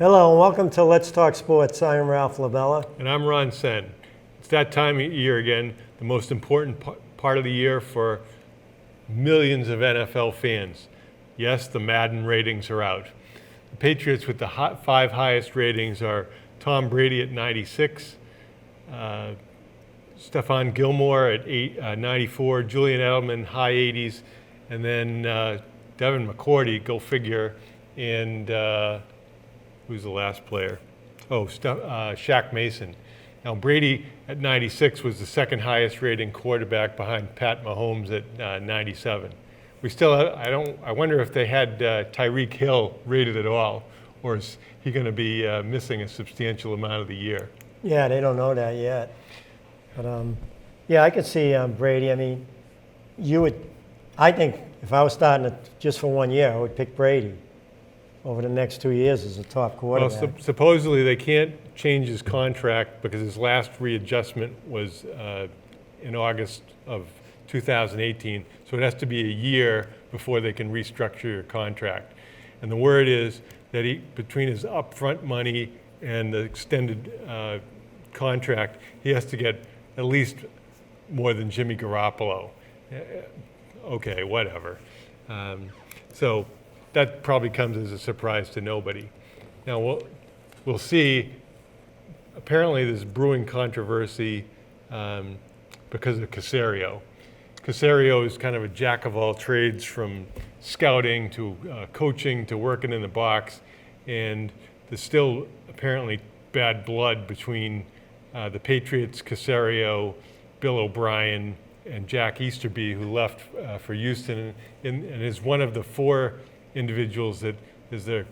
Hello and welcome to Let's Talk Sports. I am Ralph Labella. And I'm Ron Sen. It's that time of year again, the most important part of the year for millions of NFL fans. Yes, the Madden ratings are out. The Patriots with the five highest ratings are Tom Brady at 96, Stephon Gilmore at 94, Julian Edelman high 80s, and then Devin McCourty, go figure, and who's the last player? Shaq Mason. Now Brady at 96 was the second highest rating quarterback behind Pat Mahomes at 97. We still, I wonder if they had Tyreek Hill rated at all, or is he going to be missing a substantial amount of the year? Yeah, they don't know that yet. But yeah, I could see Brady. I mean, I think if I was starting it just for 1 year, I would pick Brady over the next 2 years as a top quarterback. Well, supposedly they can't change his contract because his last readjustment was in August of 2018. So it has to be a year before they can restructure your contract. And the word is that between his upfront money and the extended contract, he has to get at least more than Jimmy Garoppolo. Okay, whatever. So that probably comes as a surprise to nobody. Now we'll see. Apparently there's brewing controversy because of Caserio. Caserio is kind of a jack of all trades, from scouting to coaching to working in the box, and there's still apparently bad blood between the Patriots, Caserio, Bill O'Brien, and Jack Easterby, who left for Houston, and is one of the four individuals that is there.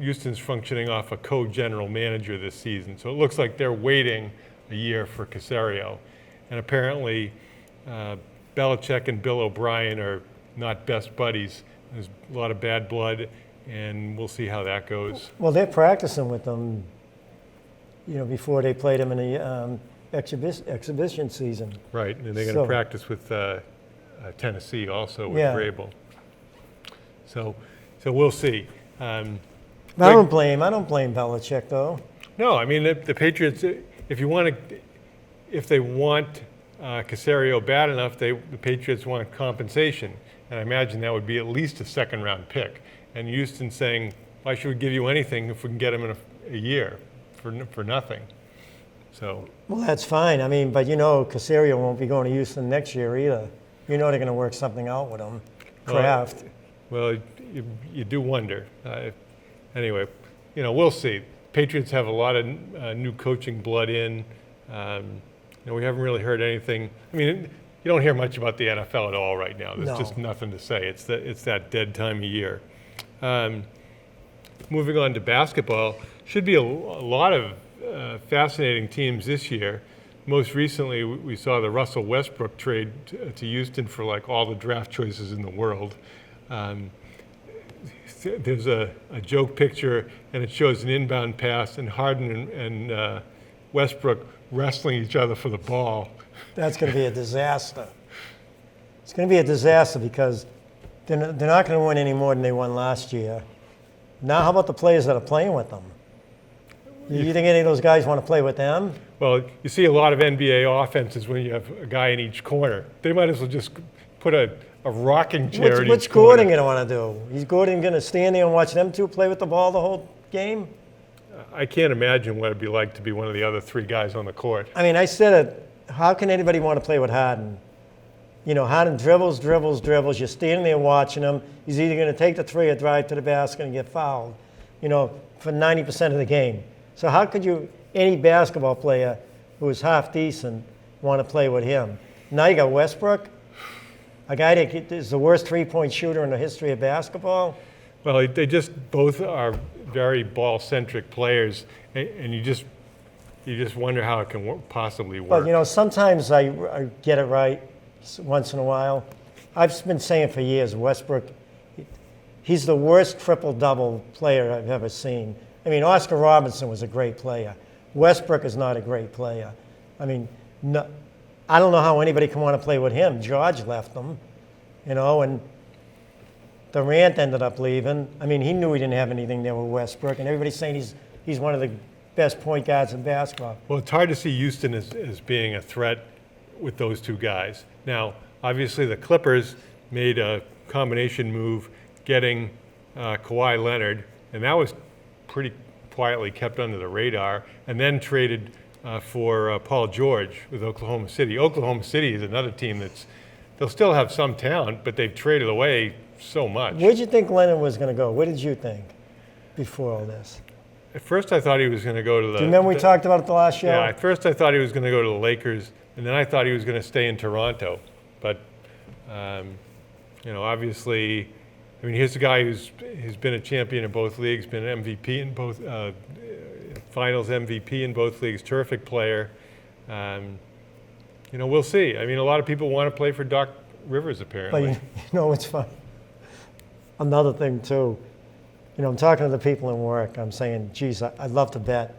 Houston's functioning off a co-general manager this season, so it looks like they're waiting a year for Caserio. And apparently Belichick and Bill O'Brien are not best buddies. There's a lot of bad blood, and we'll see how that goes. Well, they're practicing with them, before they played them in the exhibition season. Right, and they're going to practice with Tennessee also with Vrabel. So we'll see. I don't blame Belichick though. No, I mean the Patriots. If they want Caserio bad enough, the Patriots want compensation, and I imagine that would be at least a second-round pick. And Houston's saying, "Why should we give you anything if we can get him in a year for nothing?" So. Well, that's fine. I mean, but Caserio won't be going to Houston next year either. They're going to work something out with him. Kraft. Well, you do wonder. Anyway, we'll see. Patriots have a lot of new coaching blood in. We haven't really heard anything. I mean, you don't hear much about the NFL at all right now. There's just nothing to say. It's that dead time of year. Moving on to basketball, should be a lot of fascinating teams this year. Most recently, we saw the Russell Westbrook trade to Houston for like all the draft choices in the world. There's a joke picture, and it shows an inbound pass, and Harden and Westbrook wrestling each other for the ball. That's going to be a disaster. It's going to be a disaster because they're not going to win any more than they won last year. Now, how about the players that are playing with them? You think any of those guys want to play with them? Well, you see a lot of NBA offenses when you have a guy in each corner. They might as well just put a rocking chair in each corner. What's Gordon going to want to do? Is Gordon going to stand there and watch them two play with the ball the whole game? I can't imagine what it'd be like to be one of the other three guys on the court. I mean, I said it. How can anybody want to play with Harden? Harden dribbles. You're standing there watching him. He's either going to take the three or drive to the basket and get fouled, for 90% of the game. So how could any basketball player who is half decent, want to play with him? Now you got Westbrook, a guy that is the worst three-point shooter in the history of basketball. Well, they just both are very ball-centric players, and you just wonder how it can possibly work. But sometimes I get it right once in a while. I've been saying for years, Westbrook, he's the worst triple-double player I've ever seen. I mean, Oscar Robertson was a great player. Westbrook is not a great player. I mean, I don't know how anybody can want to play with him. George left him, and Durant ended up leaving. I mean, he knew he didn't have anything there with Westbrook, and everybody's saying he's one of the best point guards in basketball. Well, it's hard to see Houston as being a threat with those two guys. Now, obviously, the Clippers made a combination move getting Kawhi Leonard, and that was pretty quietly kept under the radar, and then traded for Paul George with Oklahoma City. Oklahoma City is another team they'll still have some talent, but they've traded away so much. Where'd you think Leonard was going to go? Where did you think before all this? At first, I thought he was going to go to the... Do you remember we talked about it the last show? Yeah, at first I thought he was going to go to the Lakers, and then I thought he was going to stay in Toronto. But, obviously, I mean, here's a guy who's been a champion in both leagues, been an MVP in both, finals MVP in both leagues, terrific player. We'll see. I mean, a lot of people want to play for Doc Rivers, apparently. But you know what's funny? Another thing, too. I'm talking to the people in work. I'm saying, geez, I'd love to bet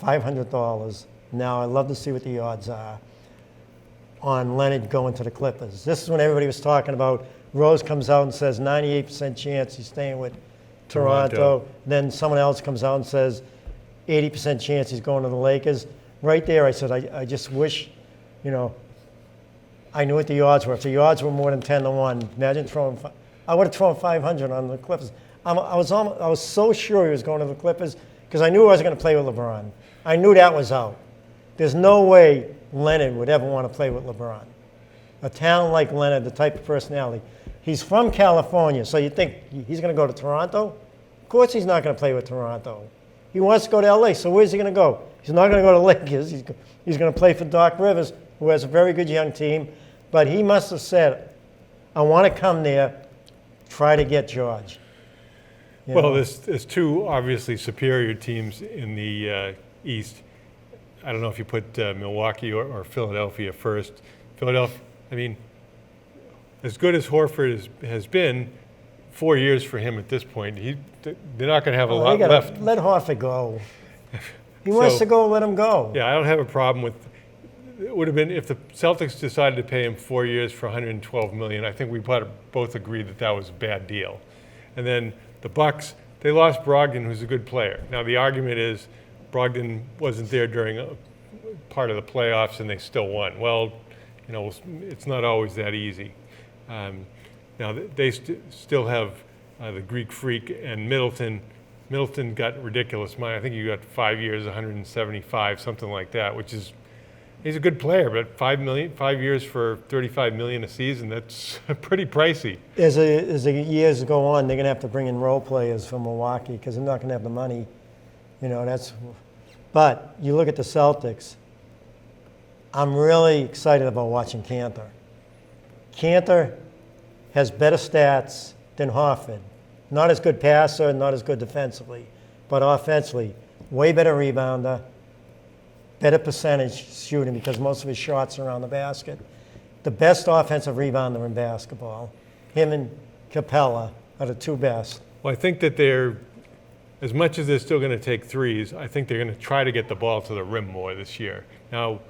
$500. Now, I'd love to see what the odds are on Leonard going to the Clippers. This is when everybody was talking about Rose comes out and says 98% chance he's staying with Toronto. Then someone else comes out and says 80% chance he's going to the Lakers. Right there, I said, I just wish, I knew what the odds were. If the odds were more than 10-1, imagine I would have thrown 500 on the Clippers. I was so sure he was going to the Clippers because I knew I wasn't going to play with LeBron. I knew that was out. There's no way Leonard would ever want to play with LeBron. A talent like Leonard, the type of personality. He's from California, so you think he's going to go to Toronto? Of course he's not going to play with Toronto. He wants to go to L.A., so where's he going to go? He's not going to go to Lakers. He's going to play for Doc Rivers, who has a very good young team. But he must have said, I want to come there, try to get George. Well, there's two obviously superior teams in the East. I don't know if you put Milwaukee or Philadelphia first. Philadelphia, I mean, as good as Horford has been, 4 years for him at this point, they're not going to have a lot left. Let Horford go. He wants to go, let him go. Yeah, I don't have a problem with. It would have been if the Celtics decided to pay him 4 years for $112 million. I think we both agreed that was a bad deal. And then the Bucks, they lost Brogdon, who's a good player. Now the argument is Brogdon wasn't there during a part of the playoffs, and they still won. Well, it's not always that easy. Now they still have the Greek Freak and Middleton. Middleton got ridiculous money. I think he got 5 years, 175, something like that, which is. He's a good player, but $5 years for $35 million a season, that's pretty pricey. As the years go on, they're going to have to bring in role players from Milwaukee because they're not going to have the money. But you look at the Celtics, I'm really excited about watching Cantor. Cantor has better stats than Horford. Not as good passer, not as good defensively, but offensively, way better rebounder. Better percentage shooting because most of his shots are around the basket. The best offensive rebounder in basketball. Him and Capella are the two best. Well, I think that as much as they're still going to take threes, I think they're going to try to get the ball to the rim more this year. Now,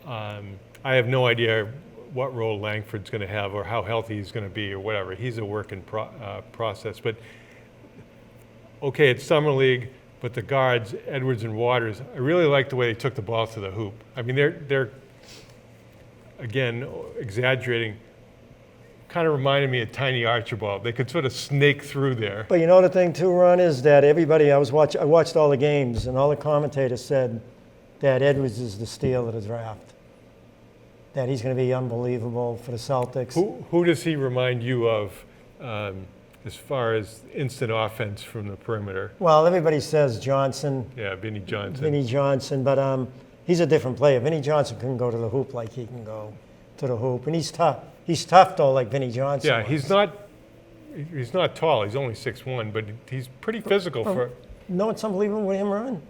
I have no idea what role Langford's going to have or how healthy he's going to be or whatever. He's a work in process. But, okay, it's Summer League. But the guards, Edwards and Waters, I really like the way they took the ball to the hoop. I mean, they're again, exaggerating, kind of reminded me of Tiny Archibald. They could sort of snake through there. But the thing too, Ron, is that everybody, I watched all the games, and all the commentators said that Edwards is the steal of the draft. That he's going to be unbelievable for the Celtics. Who does he remind you of as far as instant offense from the perimeter? Well, everybody says Johnson. Yeah, Vinnie Johnson. Vinnie Johnson, but he's a different player. Vinnie Johnson couldn't go to the hoop like he can go to the hoop, and he's tough. He's tough though, like Vinnie Johnson. Yeah, was. He's not tall. He's only 6'1", but he's pretty physical for. No, it's unbelievable with him run.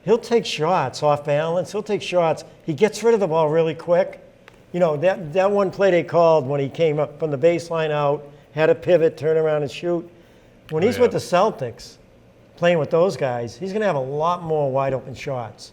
He'll take shots off balance. He'll take shots. He gets rid of the ball really quick. That one play they called when he came up from the baseline out. Had a pivot, turn around and shoot. When he's with the Celtics, playing with those guys, he's going to have a lot more wide open shots.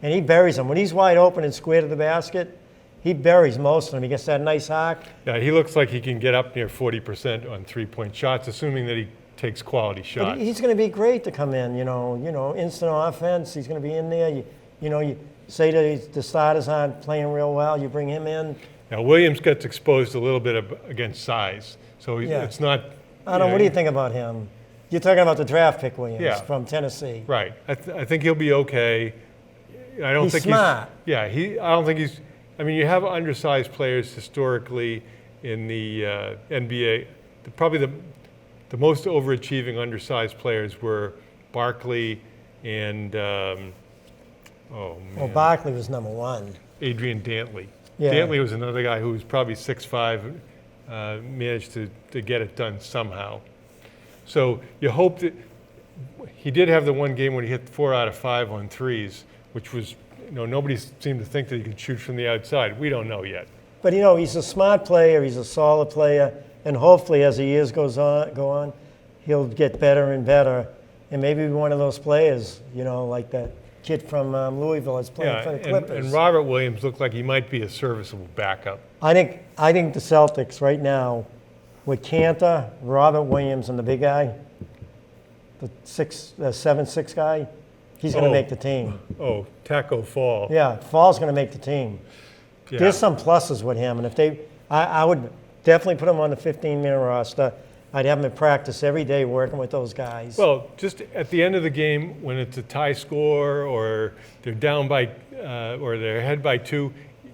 And he buries them. When he's wide open and square to the basket, he buries most of them. He gets that nice arc. Yeah, he looks like he can get up near 40% on three-point shots, assuming that he takes quality But shots. he's going to be great to come in, instant offense. He's going to be in there. You say that the starters aren't playing real well, you bring him in. Now, Williams gets exposed a little bit against size, so Yeah. it's not... What do you think about him? You're talking about the draft pick, Williams, Yeah. from Tennessee. Right. I think he'll be okay. I don't He's think smart. I don't think he's... I mean, you have undersized players historically in the NBA. Probably the most overachieving undersized players were Barkley and, Well, Barkley was number one. Adrian Dantley. Yeah. Dantley was another guy who was probably 6'5", managed to get it done somehow. So you hope that he did have the one game when he hit 4 out of 5 on threes, which was, nobody seemed to think that he could shoot from the outside. We don't know yet. But he's a smart player. He's a solid player, and hopefully, as the years go on, he'll get better and better, and maybe be one of those players, like that kid from Louisville that's playing for the Clippers. And Robert Williams looked like he might be a serviceable backup. I think the Celtics right now, with Cantor, Robert Williams, and the big guy, the 7'6" guy, he's going to make the team. Oh, Taco Fall. Yeah, Fall's going to make the team. Yeah. There's some pluses with him, and I would definitely put him on the 15-man roster. I'd have him in practice every day working with those guys. Well, just at the end of the game, when it's a tie score or they're down by, or they're ahead by 2,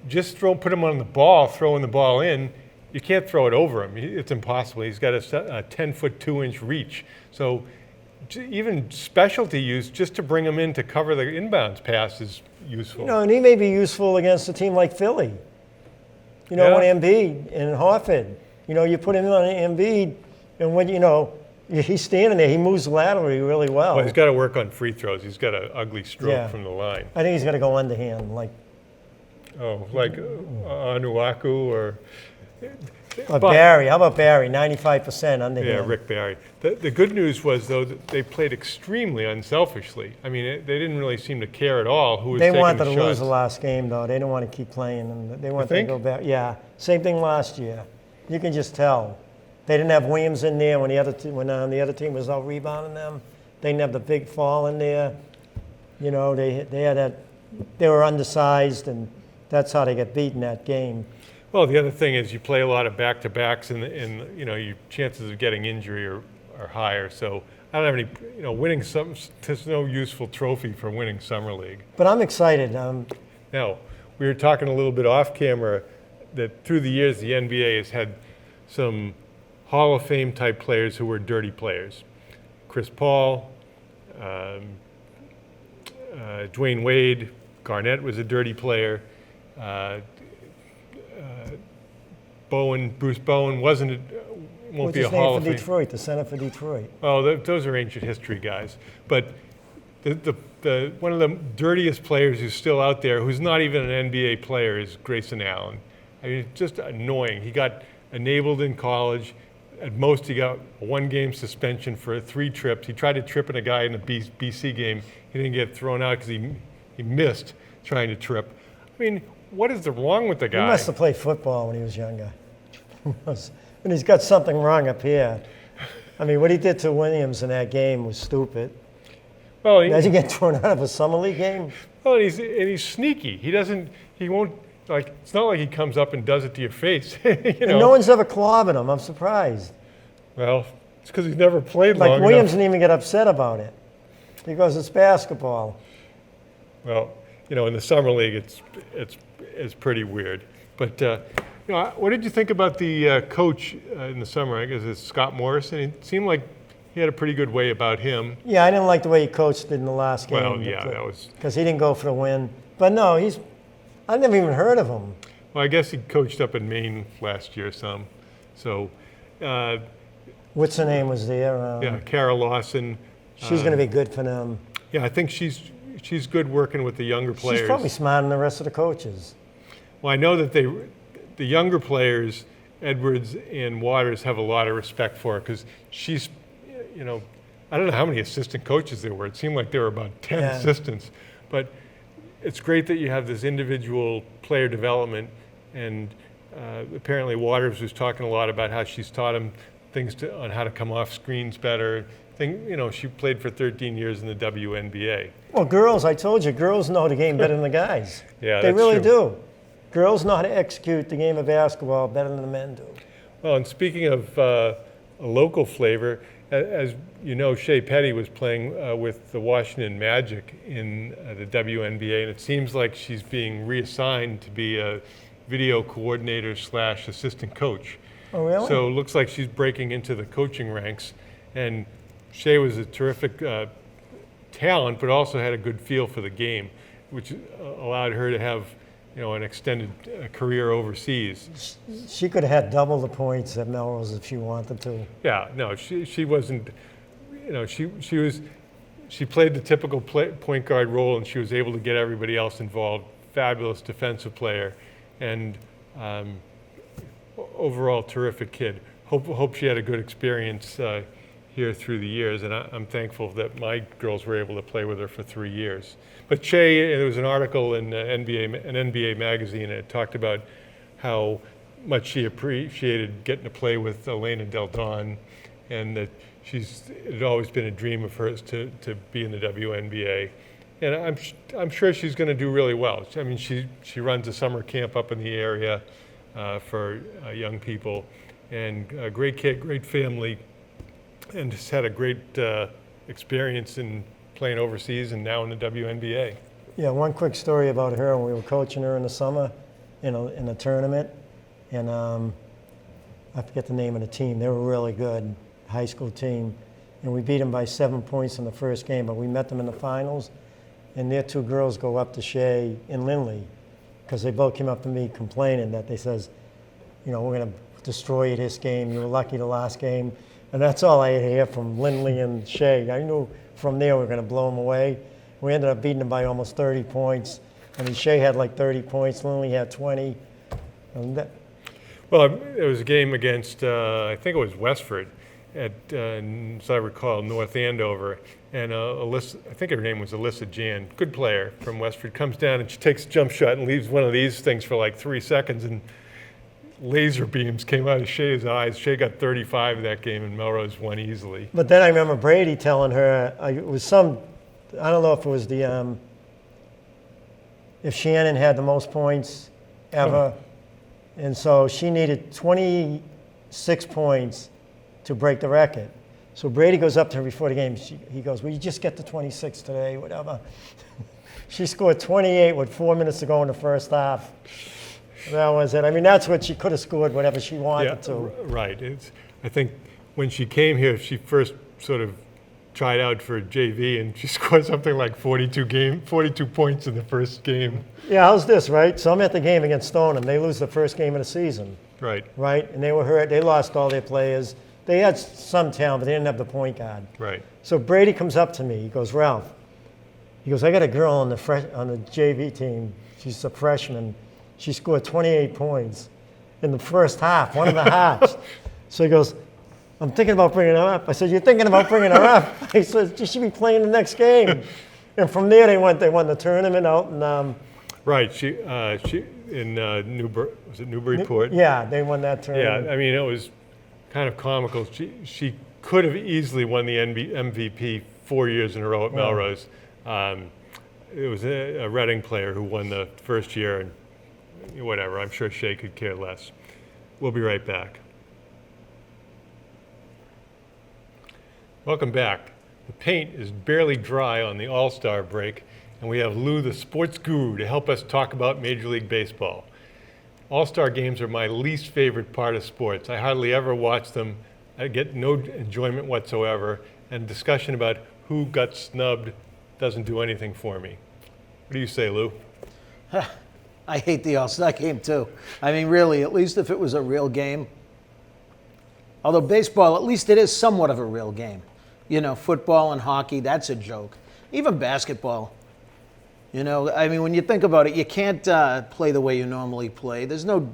just put him on the ball, throwing the ball in. You can't throw it over him. It's impossible. He's got a 10-foot, 2-inch reach. So even specialty use just to bring him in to cover the inbounds pass is useful. And he may be useful against a team like Philly. Yeah. On Embiid and Horford. You put him on Embiid, and when he's standing there, he moves laterally really well. Well, he's got to work on free throws. He's got an ugly stroke from the line. I think he's going to go underhand, like Anuaku or Barry. How about Barry? 95% underhand. Yeah, Rick Barry. The good news was, though, that they played extremely unselfishly. I mean, they didn't really seem to care at all who was taking the shots. They wanted to lose the last game, though. They didn't want to keep playing, and they wanted to go back. Yeah, same thing last year. You can just tell. They didn't have Williams in there when the other team was out rebounding them. They didn't have the big Fall in there. They had that. They were undersized, and that's how they got beaten that game. Well, the other thing is you play a lot of back-to-backs, and your chances of getting injury are higher. So I don't have any, winning some. There's no useful trophy for winning summer league. But I'm excited. Now, we were talking a little bit off camera that through the years the NBA has had some Hall of Fame type players who were dirty players. Chris Paul, Dwayne Wade, Garnett was a dirty player. Bruce Bowen won't be a Hall of Fame. Detroit, the center for Detroit. Oh, those are ancient history guys. But the one of the dirtiest players who's still out there, who's not even an NBA player, is Grayson Allen. I mean, it's just annoying. He got enabled in college. At most, he got a 1-game suspension for 3 trips. He tried to trip in a guy in a BC game. He didn't get thrown out because he missed trying to trip. I mean, what is wrong with the guy? He must have played football when he was younger. And he's got something wrong up here. I mean, what he did to Williams in that game was stupid. Well, imagine getting thrown out of a summer league game. Well, and he's sneaky. He won't, it's not like he comes up and does it to your face. And no one's ever clobbered him. I'm surprised. Well, it's because he's never played long enough. Williams didn't even get upset about it because it's basketball. Well, in the summer league, it's pretty weird. But what did you think about the coach in the summer? I guess it's Scott Morrison. It seemed like he had a pretty good way about him. Yeah, I didn't like the way he coached in the last game. Well, yeah, that was because he didn't go for the win. But no, I never even heard of him. Well, I guess he coached up in Maine last year some. So. What's her name was there? Yeah, Kara Lawson. She's going to be good for them. Yeah, I think she's good working with the younger players. She's probably smarter than the rest of the coaches. Well, I know that the younger players, Edwards and Waters, have a lot of respect for her because she's, I don't know how many assistant coaches there were. It seemed like there were about 10 assistants. But it's great that you have this individual player development And apparently Waters was talking a lot about how she's taught him things on how to come off screens better. She played for 13 years in the WNBA. Well, girls, I told you, girls know the game better than the guys. Yeah, they that's really true. do. Girls know how to execute the game of basketball better than the men do. Well, and speaking of a local flavor, as you know, Shea Petty was playing with the Washington Magic in the WNBA, and it seems like she's being reassigned to be a video coordinator / assistant coach. Oh, really? So it looks like she's breaking into the coaching ranks. And Shea was a terrific talent, but also had a good feel for the game, which allowed her to have an extended career overseas. She could have had double the points at Melrose if she wanted to. Yeah, no, she wasn't. She played the typical point guard role, and she was able to get everybody else involved. Fabulous defensive player, and overall terrific kid. Hope she had a good experience here through the years, and I'm thankful that my girls were able to play with her for 3 years. But Shea, there was an article in an NBA magazine, and it talked about how much she appreciated getting to play with Elena Del Don, and that it had always been a dream of hers to be in the WNBA. And I'm sure she's going to do really well. I mean, she runs a summer camp up in the area for young people, and a great kid, great family, and just had a great experience in playing overseas and now in the WNBA. Yeah, one quick story about her. When we were coaching her in the summer in a tournament, and I forget the name of the team. They were really good, high school team, and we beat them by 7 points in the first game, but we met them in the finals, and their two girls go up to Shea and Lindley, because they both came up to me complaining that they says, we're going to destroy you this game. You were lucky the last game. And that's all I had to hear from Lindley and Shea. I knew from there we were going to blow them away. We ended up beating them by almost 30 points. I mean, Shea had like 30 points. Lindley had 20. Well, it was a game against, I think it was Westford, at, as I recall, North Andover. And I think her name was Alyssa Jan, good player from Westford, comes down and she takes a jump shot and leaves one of these things for like 3 seconds, and laser beams came out of Shea's eyes. Shea got 35 that game, and Melrose won easily. But then I remember Brady telling her, it was I don't know if it was if Shannon had the most points ever. And so she needed 26 points to break the record. So Brady goes up to her before the game. He goes, will you just get to 26 today, whatever. She scored 28 with 4 minutes to go in the first half. That was it. I mean, that's what she could have scored, whatever she wanted to. Right. I think when she came here, she first sort of tried out for JV, and she scored something like 42 points in the first game. Yeah, how's this, right? So I'm at the game against Stoneham. They lose the first game of the season. Right. Right? And they were hurt. They lost all their players. They had some talent, but they didn't have the point guard. Right. So Brady comes up to me. He goes, Ralph, I got a girl on the JV team. She's a freshman. She scored 28 points in the first half, one of the halves. So he goes, I'm thinking about bringing her up. I said, you're thinking about bringing her up? He said, she should be playing the next game. And from there, they won the tournament out in right. She in Newburyport? Yeah, they won that tournament. Yeah, I mean, it was kind of comical. She could have easily won the MVP 4 years in a row at Melrose. It was a Reading player who won the first year, and whatever. I'm sure Shea could care less. We'll be right back. Welcome back. The paint is barely dry on the All-Star break, and we have Lou, the sports guru, to help us talk about Major League Baseball. All-Star games are my least favorite part of sports. I hardly ever watch them. I get no enjoyment whatsoever, and discussion about who got snubbed doesn't do anything for me. What do you say, Lou? I hate the All-Star game too. I mean, really, at least if it was a real game. Although baseball, at least it is somewhat of a real game. Football and hockey, that's a joke. Even basketball. I mean, when you think about it, you can't play the way you normally play. There's none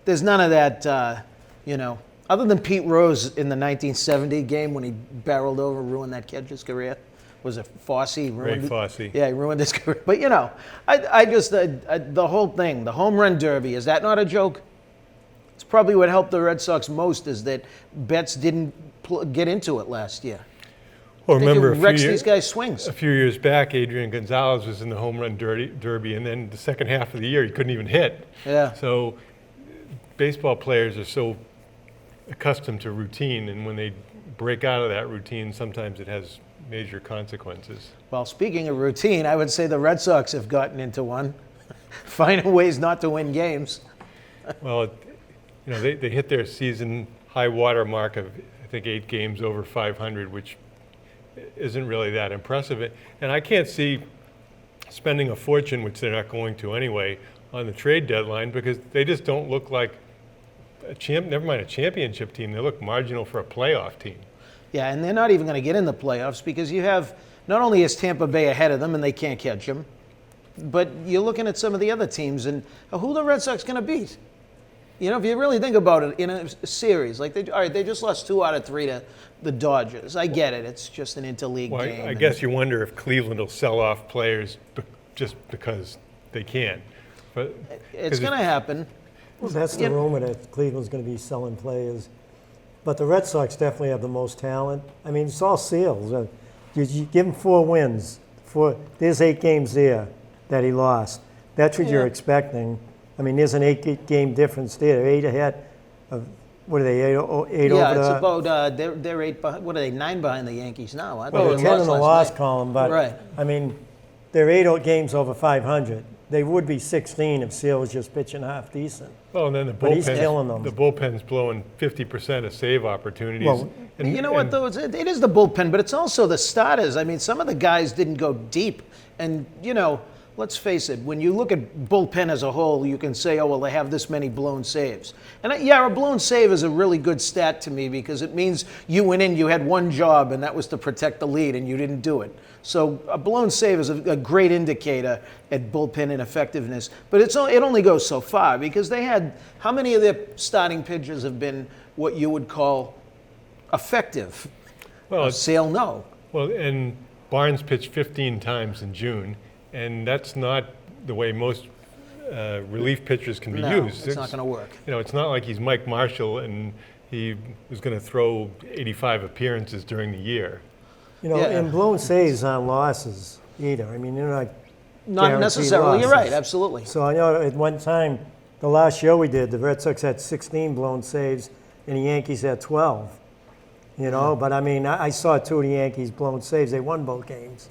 of that, other than Pete Rose in the 1970 game when he barreled over, ruined that kid's career. Was it Fosse? Ray Fosse. Yeah, he ruined his career. But, you know, I just, the whole thing, the home run derby, is that not a joke? It's probably what helped the Red Sox most is that Betts didn't get into it last year. Well, I think remember it wrecks these guys' swings. a few years back, Adrian Gonzalez was in the home run derby, and then the second half of the year, he couldn't even hit. Yeah. So baseball players are so accustomed to routine, and when they break out of that routine, sometimes it has major consequences. Well, speaking of routine, I would say the Red Sox have gotten into one, finding ways not to win games. Well, you know, they hit their season high water mark of, I think, 8 games over 500, which isn't really that impressive. And I can't see spending a fortune, which they're not going to anyway, on the trade deadline because they just don't look like never mind a championship team. They look marginal for a playoff team. Yeah, and they're not even going to get in the playoffs because you have, not only is Tampa Bay ahead of them and they can't catch them, but you're looking at some of the other teams and who the Red Sox going to beat? You know, if you really think about it in a series, like they just lost 2 out of 3 to the Dodgers. I get it. It's just an interleague Well, game. I guess you wonder if Cleveland will sell off players just because they can. But it's going to happen. Well, that's the rumor that Cleveland's going to be selling players. But the Red Sox definitely have the most talent. I mean, it's all seals. You give him 4 wins. There's 8 games there that he lost. That's what you're expecting. I mean, there's an 8-game difference there. 8 ahead of, what are they, 8 over Yeah, the... it's about, they're 8 behind, what are they, 9 behind the Yankees now? I Well, thought they're 10 in the loss night. column, but, Right. I mean, they're 8 games over 500. They would be 16 if Sale was just pitching half decent. well, and then the But he's killing them. bullpen's blowing 50% of save opportunities. Well, and, You know what, though? It is the bullpen, but it's also the starters. I mean, some of the guys didn't go deep. And, you know, let's face it, when you look at bullpen as a whole, you can say, oh, well, they have this many blown saves. And, yeah, a blown save is a really good stat to me because it means you went in, you had one job, and that was to protect the lead, and you didn't do it. So a blown save is a great indicator at bullpen ineffectiveness. But it only goes so far because they had, how many of their starting pitchers have been what you would call effective? well, Sale, no. well, and Barnes pitched 15 times in June, and that's not the way most relief pitchers can be No, used. it's not going to work. You know, it's not like he's Mike Marshall and he was going to throw 85 appearances during the year. You know, Yeah. and blown saves aren't losses either. I mean, they're not Not guaranteed necessarily. You're right, losses. absolutely. So I know at one time, the last show we did, the Red Sox had 16 blown saves and the Yankees had 12. You know, but I mean, I saw 2 of the Yankees blown saves. They won both games.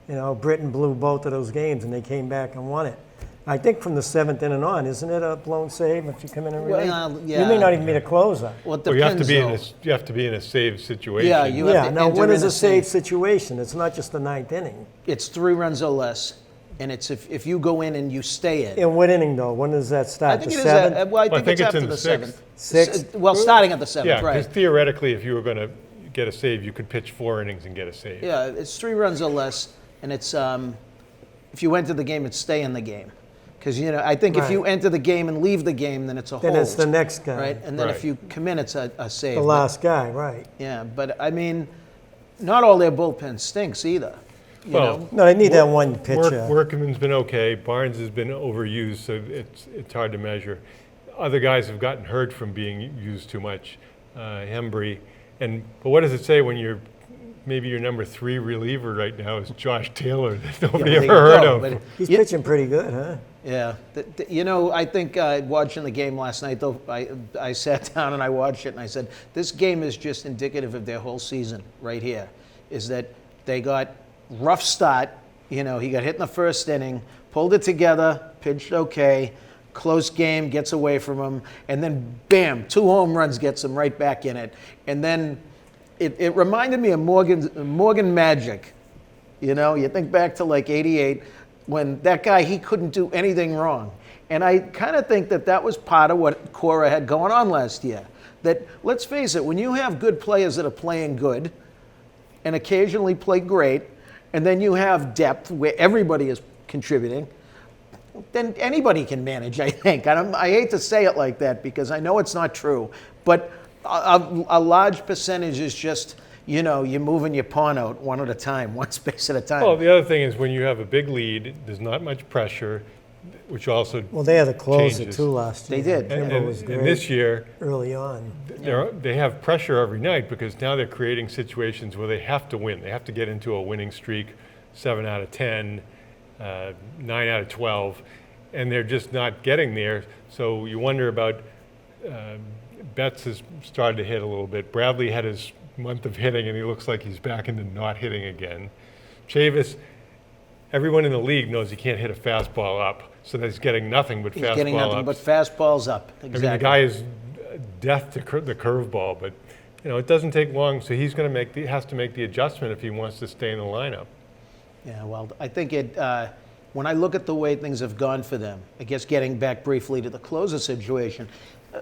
You know, Britain blew both of those games and they came back and won it. I think from the 7th inning on, isn't it a blown save if you come in and relief? Well, You may yeah. not even be the closer. Well, it Well, you have to depends, be though. you have to be in a save situation. Yeah, you have Yeah, to now enter when in is a a save situation? It's not just the 9th inning. It's 3 runs or less, and it's if you go in and you stay in. In what inning though? When does that I start? think The it is. 7th? Well, I think think it's it's after in the the 7th. Sixth? Well, starting at the 7th, Yeah, right? because theoretically, if you were going to get a save, you could pitch 4 innings and get a save. Yeah, it's 3 runs or less, and it's if you enter the game, it's stay in the game. Because, you know, I think if you Right. enter the game and leave the game, then it's a hold. Then it's the next guy. Right? And then if Right. you come in, it's a save. The But- last guy, right. Yeah, but I mean, not all their bullpen stinks either. You Well, know? No, they need that one pitcher. Workman's been okay. Barnes has been overused, so it's hard to measure. Other guys have gotten hurt from being used too much. Hembry, but what does it say when maybe your number 3 reliever right now is Josh Taylor that nobody There ever you heard go, of? but- He's Yeah. pitching pretty good, huh? Yeah, you know, I think watching the game last night, though, I sat down and I watched it and I said, this game is just indicative of their whole season right here, is that they got rough start, you know, he got hit in the first inning, pulled it together, pitched okay, close game, gets away from him, and then bam, 2 home runs gets him right back in it. And then it reminded me of Morgan Magic. You know, you think back to like 88, when that guy, he couldn't do anything wrong. And I kind of think that was part of what Cora had going on last year. That, let's face it, when you have good players that are playing good and occasionally play great, and then you have depth where everybody is contributing, then anybody can manage, I think. And I hate to say it like that because I know it's not true, but a large percentage is just you're moving your pawn out one at a time, one space at a time. Well, the other thing is when you have a big lead, there's not much pressure, which also Well, they had a closer changes. too last year. They did. Kimbrel was great and this year, early on. they have pressure every night because now they're creating situations where they have to win. They have to get into a winning streak, 7 out of 10, 9 out of 12, and they're just not getting there. So you wonder about Betts has started to hit a little bit. Bradley had his month of hitting, and he looks like he's back into not hitting again. Chavis, everyone in the league knows he can't hit a fastball up, so he's getting nothing but He's fastball getting nothing ups. but fastballs up. I Exactly. mean, the guy is death to the curveball, but it doesn't take long. So he's going to has to make the adjustment if he wants to stay in the lineup. Yeah, well, I think when I look at the way things have gone for them, I guess getting back briefly to the closer situation,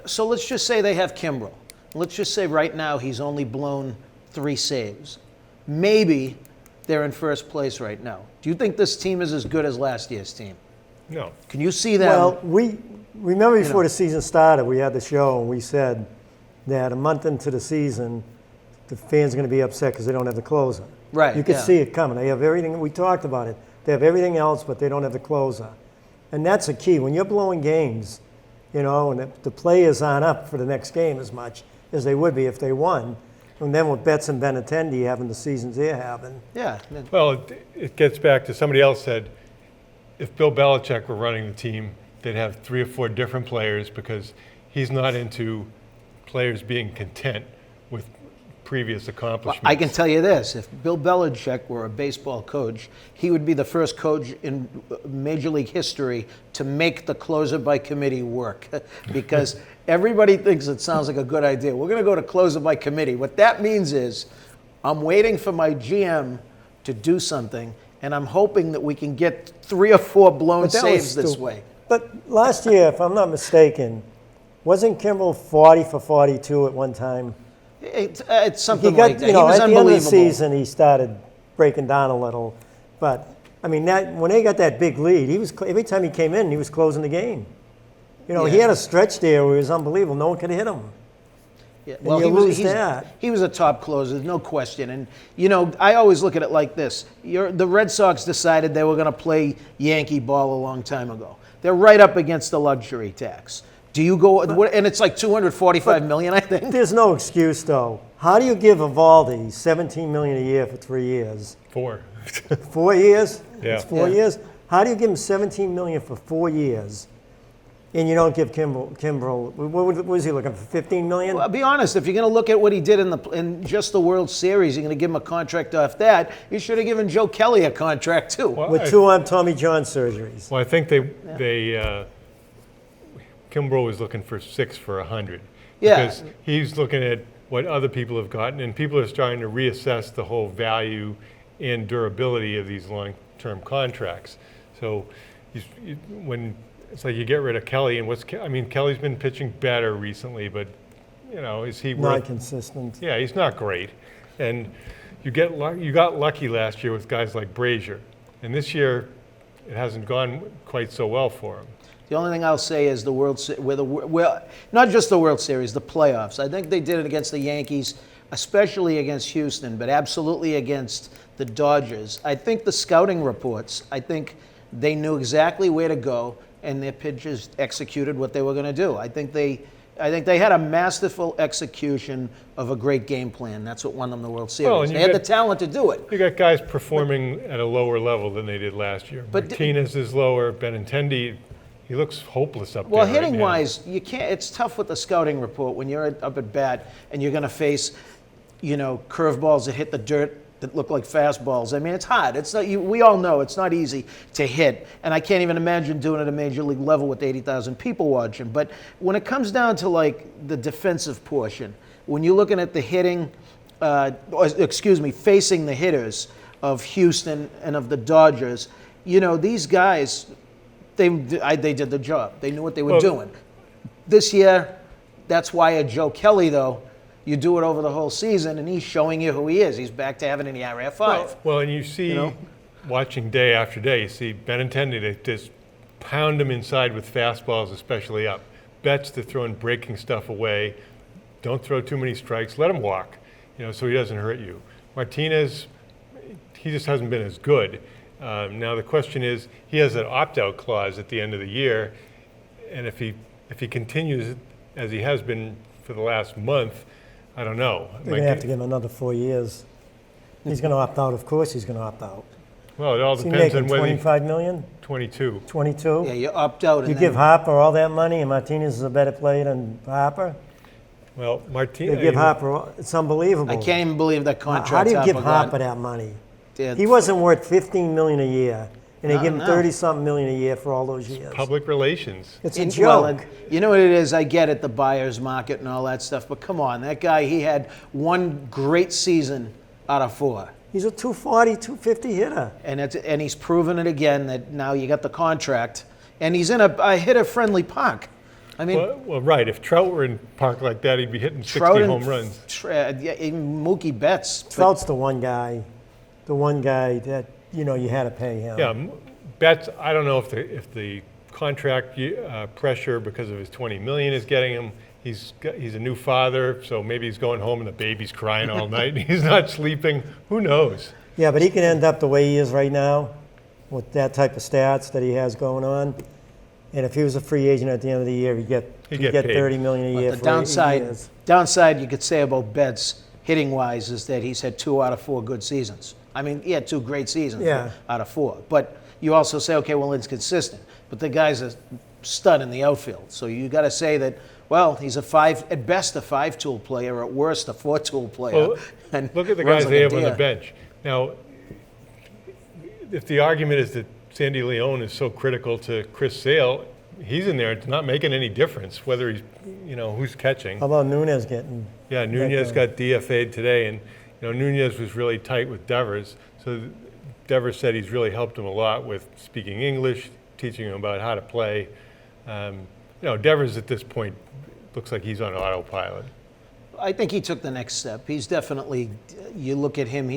so let's just say they have Kimbrel. Let's just say right now he's only blown 3 saves. Maybe they're in first place right now. Do you think this team is as good as last year's team? No. Can you see them? Well, we remember before the season started, we had the show and we said that a month into the season, the fans are going to be upset because they don't have the closer. Right, You could yeah. see it coming. They have everything. We talked about it. They have everything else, but they don't have the closer. And that's a key. When you're blowing games, and the players aren't up for the next game as much as they would be if they won. And then with Betts and Benintendi having the seasons they're having. Yeah. Well, it gets back to somebody else said, if Bill Belichick were running the team, they'd have 3 or 4 different players because he's not into players being content with previous accomplishments. I can tell you this, if Bill Belichick were a baseball coach, he would be the first coach in Major League history to make the closer by committee work because everybody thinks it sounds like a good idea. We're going to go to closer by committee. What that means is I'm waiting for my GM to do something, and I'm hoping that we can get 3 or 4 blown But that was saves this stupid. way. But last year, if I'm not mistaken, wasn't Kimbrel 40 for 42 at one time? It's something He got, like that. He at was the end of the unbelievable. season, he started breaking down a little. But, I mean, when they got that big lead, every time he came in, he was closing the game. He Yeah. had a stretch there where it was unbelievable. No one could hit him. Yeah, And you lose that. He was a top closer, no question. And, I always look at it like this. The Red Sox decided they were going to play Yankee ball a long time ago. They're right up against the luxury tax. Do you go, and it's like $245 million, I think. There's no excuse, though. How do you give Evaldi $17 million a year for 3 years? 4. 4 years? Yeah. It's 4 Yeah. years? How do you give him $17 million for 4 years? And you don't give Kimbrel, what was he looking for, $15 million? Well, I'll be honest, if you're going to look at what he did in just the World Series, you're going to give him a contract off that, you should have given Joe Kelly a contract too. Well, With 2 Tommy John surgeries. Well, I think Kimbrel was looking for 6 for 100. Yeah. Because he's looking at what other people have gotten, and people are starting to reassess the whole value and durability of these long-term contracts. So when it's like you get rid of Kelly, and Kelly's been pitching better recently, but is he Not worth? consistent. Yeah, he's not great, and you got lucky last year with guys like Brazier, and this year it hasn't gone quite so well for him. The only thing I'll say is not just the World Series, the playoffs. I think they did it against the Yankees, especially against Houston, but absolutely against the Dodgers. I think the scouting reports, I think they knew exactly where to go, and their pitchers executed what they were going to do. I think they had a masterful execution of a great game plan. That's what won them the World Series. Well, and They had the talent to do it. You got guys performing at a lower level than they did last year. But Martinez is lower. Benintendi, he looks hopeless up Well, there right hitting now. wise, you can't. It's tough with the scouting report when you're up at bat and you're going to face, curveballs that hit the dirt that look like fastballs. I mean, it's hard. It's not. We all know it's not easy to hit, and I can't even imagine doing it at a major league level with 80,000 people watching. But when it comes down to like the defensive portion, when you're looking at the hitting, facing the hitters of Houston and of the Dodgers, these guys. They did the job. They knew what they were doing. This year, that's why a Joe Kelly, though, you do it over the whole season, and he's showing you who he is. He's back to having an ERA of 5. Well, and you see, watching day after day, you see Benintendi, they just pound him inside with fastballs, especially up. Betts, they're throwing breaking stuff away. Don't throw too many strikes. Let him walk. so he doesn't hurt you. Martinez, he just hasn't been as good. Now the question is, he has an opt-out clause at the end of the year, and if he continues as he has been for the last month, I don't know. They're going to have to give him another 4 years. He's going to opt out. Of course he's going to opt out. Well, it all Is he depends making on whether 25 million? 22. 22? Yeah, you opt out. You And give then, Harper all that money and Martinez is a better player than Harper? Well, They Martinez. give Harper, it's unbelievable. I can't even believe that How contract. do you give got. Harper that money? Did- He wasn't worth 15 million a year, and they No, give him no. 30-something million a year for all those years. Public relations. It's a Well, joke. you know what it is? I get it, the buyer's market and all that stuff, but come on, that guy, he had one great season out of 4. He's a 240, 250 hitter. And he's proven it again that now you got the contract, and he's in a hitter-friendly park. I mean, Well, right. If Trout were in a park like that, he'd be hitting 60 Trout and home runs. Yeah, even Mookie Betts. but- Trout's the one guy that, you had to pay him. Yeah, Betts. I don't know if the contract pressure because of his 20 million is getting him. He's a new father, so maybe he's going home and the baby's crying all night. He's not sleeping. Who knows? Yeah, but he can end up the way he is right now with that type of stats that he has going on. And if he was a free agent at the end of the year, he'd get paid. 30 million a But year the for 8 years. downside you could say about Betts hitting wise is that he's had 2 out of 4 good seasons. I mean, he had 2 great seasons Yeah. out of 4. But you also say, okay, well, it's consistent. But the guy's a stud in the outfield. So you got to say that, well, he's at best a 5-tool player, at worst a 4-tool player. Well, and look at the runs guys like they a have on the deer. bench. Now, if the argument is that Sandy Leone is so critical to Chris Sale, he's in there. It's not making any difference whether he's, who's catching. How about Nunez getting? Yeah, Nunez got DFA'd today, and Nunez was really tight with Devers. So Devers said he's really helped him a lot with speaking English, teaching him about how to play. Devers at this point looks like he's on autopilot. I think he took the next step. He's definitely, you look at him,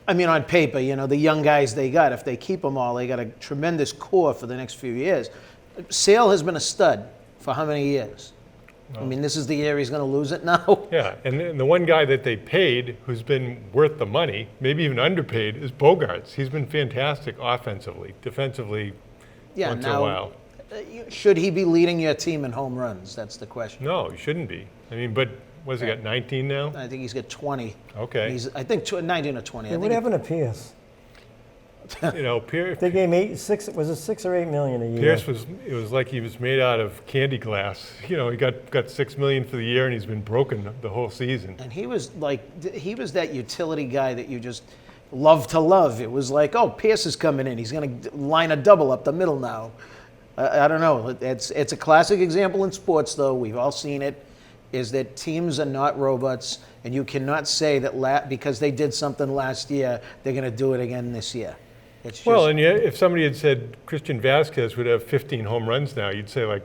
on paper, the young guys they got, if they keep them all, they got a tremendous core for the next few years. Sale has been a stud for how many years? This is the year he's going to lose it now. Yeah, and the one guy that they paid who's been worth the money, maybe even underpaid, is Bogarts. He's been fantastic offensively, defensively once in a while. Should he be leading your team in home runs? That's the question. No, he shouldn't be. But what's he got, 19 now? I think he's got 20. Okay. I think 19 or 20. Hey, I what think happened to Pierce? Pierce, They gave him 6 or 8 million a year. Pierce it was like he was made out of candy glass. He got $6 million for the year, and he's been broken the whole season. And he was that utility guy that you just love to love. It was like, oh, Pierce is coming in. He's going to line a double up the middle now. I don't know. It's a classic example in sports, though. We've all seen it, is that teams are not robots, and you cannot say that because they did something last year, they're going to do it again this year. It's just, Well, and yet, if somebody had said Christian Vasquez would have 15 home runs now, you'd say, in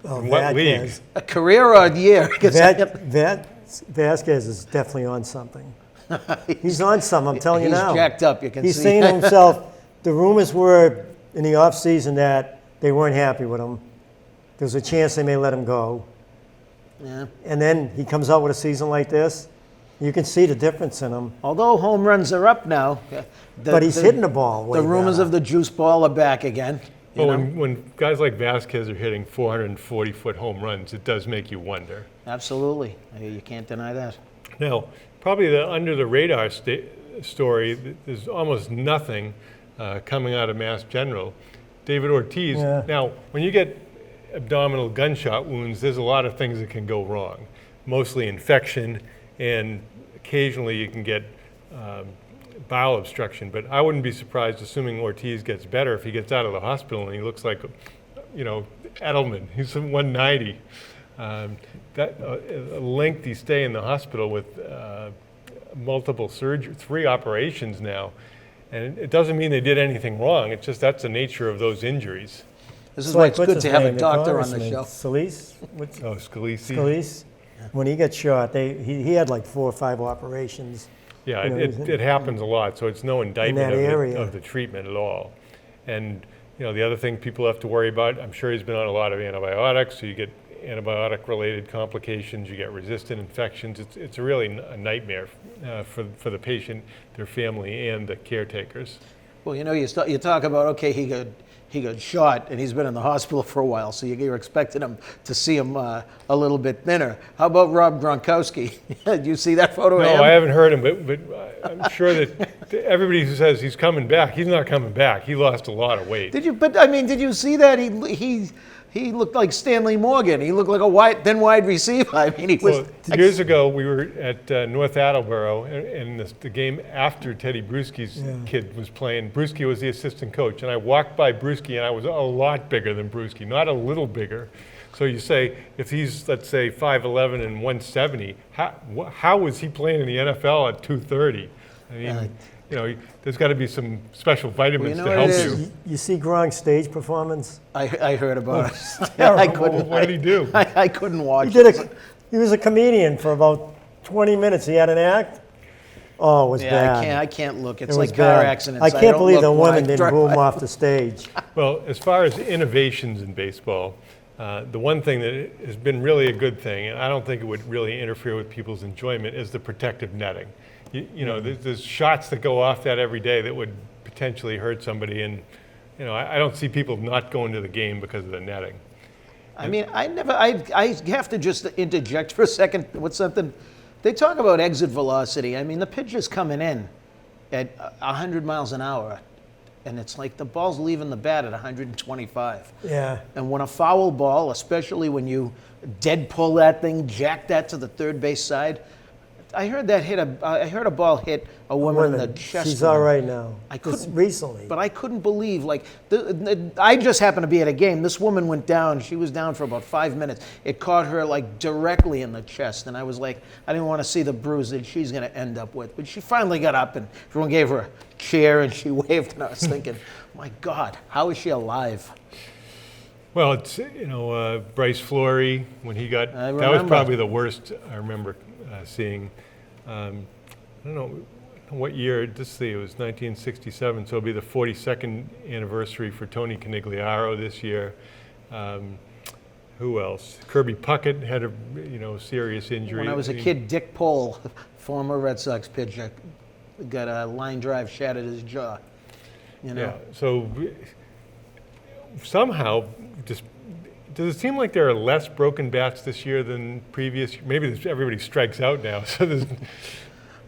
what league? Vasquez. a career or a year. 'Cause Vasquez is definitely on something. He's on something, I'm telling you he's now. jacked up. You can He's see. saying to himself, the rumors were in the offseason that they weren't happy with him. There's a chance they may let him go. Yeah. And then he comes out with a season like this. You can see the difference in him. Although home runs are up now, But he's hitting the ball way The rumors better. of the juice ball are back again. you Well, know? when guys like Vasquez are hitting 440-foot home runs, it does make you wonder. Absolutely. You can't deny that. Now, probably the under-the-radar story, there's almost nothing coming out of Mass General. David Ortiz. Yeah. Now, when you get abdominal gunshot wounds, there's a lot of things that can go wrong, mostly infection, and occasionally you can get bowel obstruction. But I wouldn't be surprised, assuming Ortiz gets better, if he gets out of the hospital and he looks like, Edelman. He's 190. A lengthy stay in the hospital with multiple surgery, 3 operations now. And it doesn't mean they did anything wrong. It's just that's the nature of those injuries. This is So why it's what's good his to have a name, the doctor on the congressman? show. Scalise? Oh, Scalise. Scalise? When he got shot, he had like 4 or 5 operations. Yeah, You know, it happens a lot, so it's no indictment that area. of the treatment at all. And the other thing people have to worry about, I'm sure he's been on a lot of antibiotics, so you get antibiotic-related complications. You get resistant infections. It's really a nightmare for the patient, their family, and the caretakers. Well, you talk about, okay, he got shot and he's been in the hospital for a while, so you're expecting him to see him a little bit thinner. How about Rob Gronkowski? Did you see that photo of him? No, I haven't heard him, but I'm sure that everybody who says he's coming back, he's not coming back. He lost a lot of weight. Did you see that? He looked like Stanley Morgan. He looked like a then wide receiver. I mean, he was. Well, years ago, we were at North Attleboro, and the game after Teddy Bruschi's kid was playing. Bruschi was the assistant coach, and I walked by Bruschi, and I was a lot bigger than Bruschi, not a little bigger. So you say, if he's, let's say, 5'11" and 170, how was he playing in the NFL at 230? I mean, there's got to be some special vitamins to help you. You see Gronk's stage performance? I heard about it. I couldn't. What did he do? I couldn't watch He was a comedian for about 20 minutes. He had an act. Oh, it was bad. I can't look. It's It was like car bad. accidents. I can't believe the don't look women when I didn't boo him drive. off the stage. Well, as far as innovations in baseball, the one thing that has been really a good thing, and I don't think it would really interfere with people's enjoyment, is the protective netting. There's shots that go off that every day that would potentially hurt somebody, and I don't see people not going to the game because of the netting. I mean, I have to just interject for a second with something. They talk about exit velocity. I mean, the pitch is coming in at 100 miles an hour, and it's like the ball's leaving the bat at 125. Yeah. And when a foul ball, especially when you dead pull that thing, jack that to the third base side, I heard a ball hit a woman in the chest. She's all right now. Just recently. But I couldn't believe, I just happened to be at a game. This woman went down. She was down for about 5 minutes. It caught her directly in the chest. And I was like, I didn't want to see the bruise that she's going to end up with. But she finally got up and everyone gave her a chair and she waved. And I was thinking, my God, how is she alive? Well, it's, Bryce Flory, when he got, that was probably the worst I remember seeing. I don't know what year, it was 1967, so it'll be the 42nd anniversary for Tony Conigliaro this year. Who else? Kirby Puckett had a serious injury. When I was a kid, Dick Pole, former Red Sox pitcher, got a line drive, shattered his jaw. Yeah, so somehow, does it seem like there are less broken bats this year than previous? Maybe everybody strikes out now, so there's.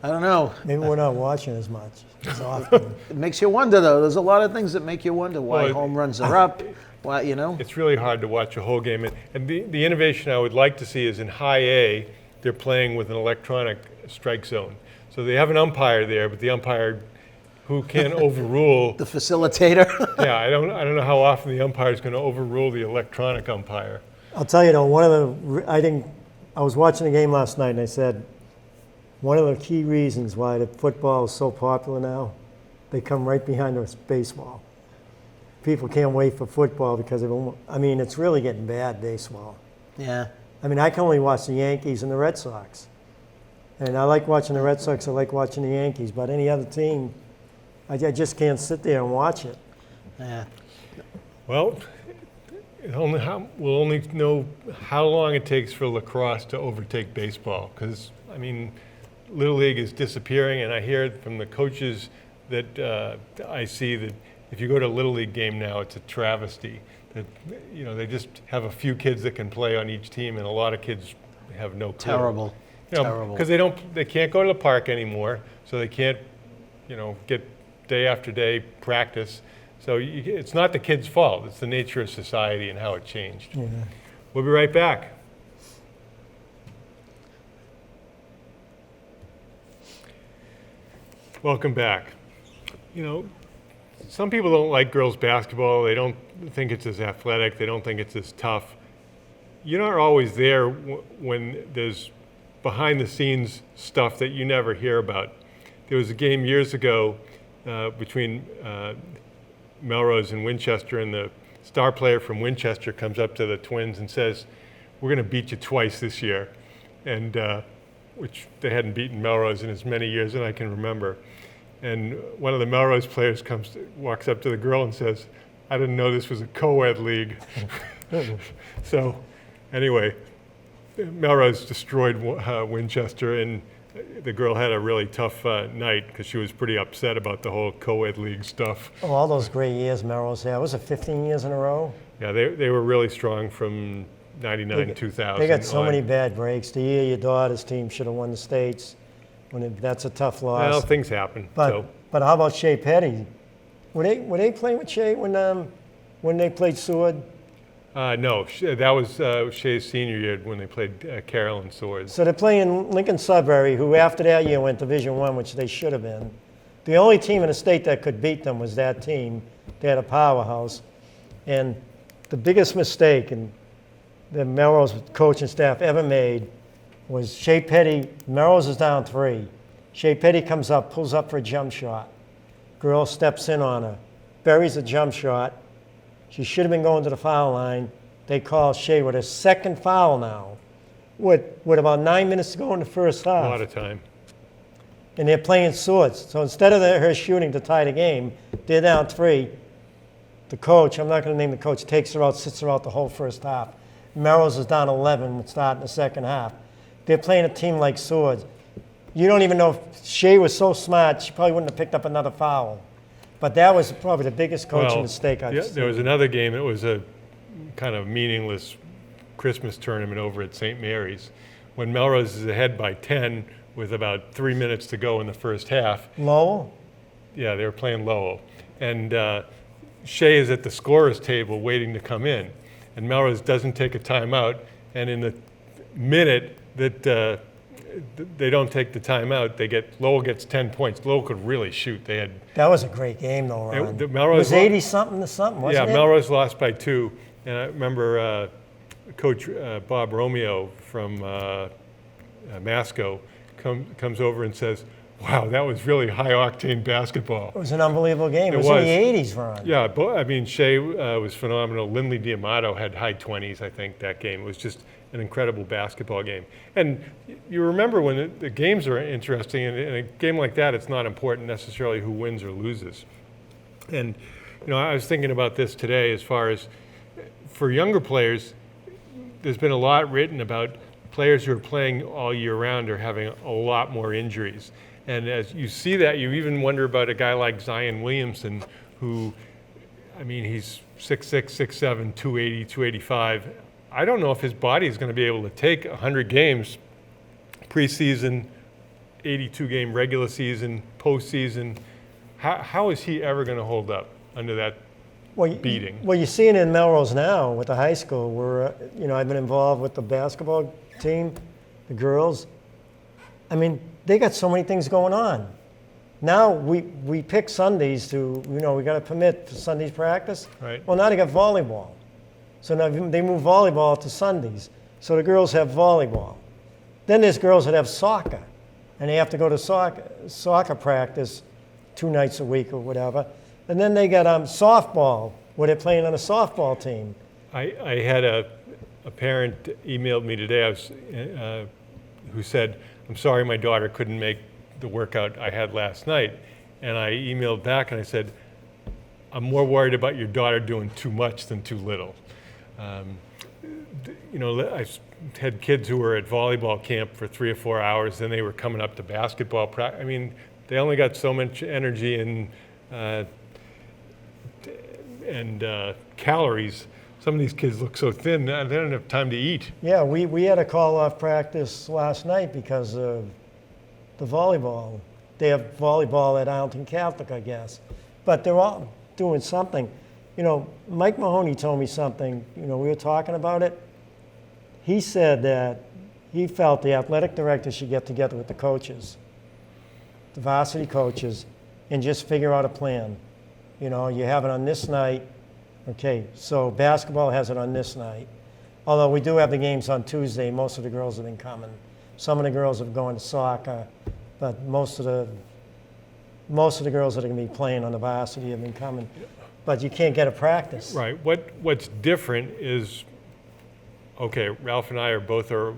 I don't know. Maybe we're not watching as much as often. It makes you wonder, though. There's a lot of things that make you wonder why home runs are up. Why, It's really hard to watch a whole game, and the innovation I would like to see is in High A, they're playing with an electronic strike zone. So they have an umpire there, but the umpire who can overrule the facilitator. Yeah, I don't know how often the umpire is going to overrule the electronic umpire. I'll tell you though, I was watching the game last night and I said, one of the key reasons why the football is so popular now, they come right behind us baseball. People can't wait for football because it's really getting bad, baseball. Yeah. I can only watch the Yankees and the Red Sox. And I like watching the Red Sox, I like watching the Yankees, but any other team, I just can't sit there and watch it. Yeah. Well, we'll only know how long it takes for lacrosse to overtake baseball because, Little League is disappearing, and I hear from the coaches that I see that if you go to a Little League game now, it's a travesty. That they just have a few kids that can play on each team, and a lot of kids have no clue. Terrible. Terrible. Because they can't go to the park anymore, so they can't, get day after day practice. So it's not the kids' fault. It's the nature of society and how it changed. Yeah. We'll be right back. Welcome back. Some people don't like girls' basketball. They don't think it's as athletic. They don't think it's as tough. You're not always there when there's behind-the-scenes stuff that you never hear about. There was a game years ago between Melrose and Winchester, and the star player from Winchester comes up to the Twins and says, "We're going to beat you twice this year," and which they hadn't beaten Melrose in as many years as I can remember. And one of the Melrose players walks up to the girl and says, "I didn't know this was a co-ed league." So Anyway, Melrose destroyed Winchester, and the girl had a really tough night because she was pretty upset about the whole co-ed league stuff. Oh, all those great years Melrose had. Was it 15 years in a row? Yeah, they were really strong from 99, 2000. They got so on. many bad breaks. The year your daughter's team should have won the states. That's a tough loss. Well, things happen. But how about Shea Petty? Were they playing with Shea when they played Seward? No, that was Shea's senior year when they played Carroll and Swords. So they're playing Lincoln Sudbury, who after that year went Division I, which they should have been. The only team in the state that could beat them was that team. They had a powerhouse. And the biggest mistake the Melrose coaching staff ever made was Shea Petty. Melrose is down 3. Shea Petty comes up, pulls up for a jump shot. Girl steps in on her, buries a jump shot. She should have been going to the foul line. They call Shea with a second foul now, with about 9 minutes to go in the first half. A lot of time. And they're playing Swords. So instead of her shooting to tie the game, they're down 3. The coach, I'm not going to name the coach, takes her out, sits her out the whole first half. Melrose is down 11, starting the second half. They're playing a team like Swords. You don't even know if Shea was so smart, she probably wouldn't have picked up another foul. But that was probably the biggest coaching mistake I've seen. There was another game. It was a kind of meaningless Christmas tournament over at St. Mary's when Melrose is ahead by 10 with about 3 minutes to go in the first half. Lowell? Yeah, they were playing Lowell. And Shea is at the scorer's table waiting to come in. And Melrose doesn't take a timeout. And in the minute that they don't take the timeout, Lowell gets 10 points. Lowell could really shoot. That was a great game, though, Ron. The Melrose it was 80-something to something, wasn't it? Yeah, Melrose lost by 2. And I remember Coach Bob Romeo from Masco comes over and says, wow, that was really high-octane basketball. It was an unbelievable game. It was in the 80s, Ron. Yeah, I mean, Shea was phenomenal. Lindley Diamato had high 20s, I think, that game. It was just an incredible basketball game. And you remember when the games are interesting, and in a game like that, it's not important necessarily who wins or loses. And, I was thinking about this today as far as for younger players, there's been a lot written about players who are playing all year round are having a lot more injuries. And as you see that, you even wonder about a guy like Zion Williamson, who, he's 6'6", 6'7", 280, 285. I don't know if his body is going to be able to take 100 games, preseason, 82-game regular season, postseason. How is he ever going to hold up under that beating? Well, you're seeing it in Melrose now with the high school where, I've been involved with the basketball team, the girls. They got so many things going on. Now we pick Sundays to, we got to permit for Sundays practice. Right. Well, now they got volleyball. So now they move volleyball to Sundays. So the girls have volleyball. Then there's girls that have soccer, and they have to go to soccer practice 2 nights a week or whatever. And then they got softball, where they're playing on a softball team. I had a parent emailed me today who said, I'm sorry my daughter couldn't make the workout I had last night. And I emailed back and I said, I'm more worried about your daughter doing too much than too little. I had kids who were at volleyball camp for 3 or 4 hours, then they were coming up to basketball practice. They only got so much energy and calories. Some of these kids look so thin, they don't have time to eat. Yeah, we had to call off practice last night because of the volleyball. They have volleyball at Arlington Catholic, I guess. But they're all doing something. Mike Mahoney told me something, we were talking about it. He said that he felt the athletic director should get together with the coaches, the varsity coaches, and just figure out a plan. You have it on this night. Okay, so basketball has it on this night. Although we do have the games on Tuesday, most of the girls have been coming. Some of the girls have gone to soccer, but most of the girls that are going to be playing on the varsity have been coming. But you can't get a practice. Right. What's different is, okay, Ralph and I are